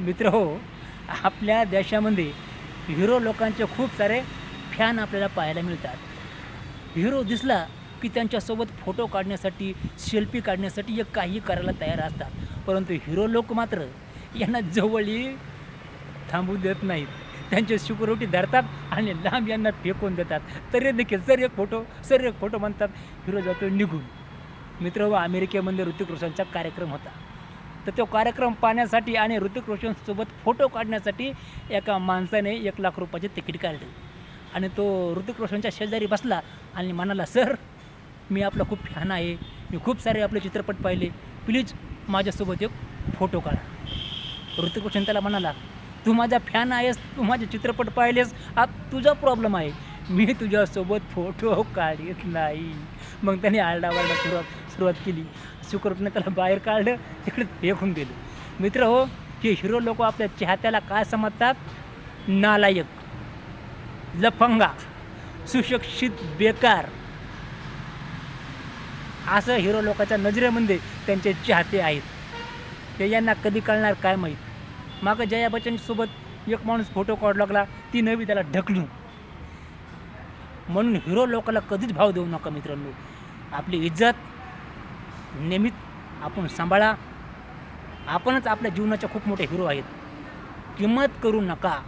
मित्र हो, आपल्या देशामध्ये हिरो लोकांचे खूप सारे फॅन आपल्याला पाहायला मिळतात. हिरो दिसला की त्यांच्यासोबत फोटो काढण्यासाठी, सेल्फी काढण्यासाठी एक काही करायला तयार असतात. परंतु हिरो लोक मात्र यांना जवळही थांबू देत नाहीत. त्यांची सिक्युरिटी धरतात आणि लांब यांना फेकून देतात. तरी देखील सर एक फोटो, सर एक फोटो म्हणतात. हिरो जातो निघून. मित्र अमेरिकेमध्ये ऋतिक रोशनचा कार्यक्रम होता. तर तो कार्यक्रम पाहण्यासाठी आणि ऋतिक रोशनसोबत फोटो काढण्यासाठी एका माणसाने ₹1,00,000 तिकीट काढले आणि तो ऋतिक रोशनच्या शेजारी बसला आणि म्हणाला, "सर, मी आपला खूप फॅन आहे. मी खूप सारे आपले चित्रपट पाहिले. प्लीज माझ्यासोबत एक फोटो काढा." ऋतिक रोशन त्याला म्हणाला, "तू माझा फॅन आहेस, तू माझे चित्रपट पाहिलेस, तुझा प्रॉब्लेम आहे. मी तुझ्यासोबत फोटो काढत नाही." मग त्याने आरडाओरडा सुरुवात केली. सिक्युरिटीने त्याला बाहेर काढलं, तिकडे फेकून दिलं. मित्र हो, हे हिरो लोक आपल्या चाहत्याला काय समजतात? नालायक, लफंगा, सुशिक्षित बेकार, असं हिरो लोकांच्या नजरेमध्ये त्यांचे चाहते आहेत. ते यांना कधी कळणार काय माहीत. मागं जया बच्चनसोबत एक माणूस फोटो काढू लागला, ती नवी त्याला ढकलून. म्हणून हिरो लोकांना कधीच भाव देऊ नका मित्रांनो. आपली इज्जत नेहमीच आपण सांभाळा. आपणच आपल्या जीवनाचे खूप मोठे हिरो आहेत. किंमत करू नका.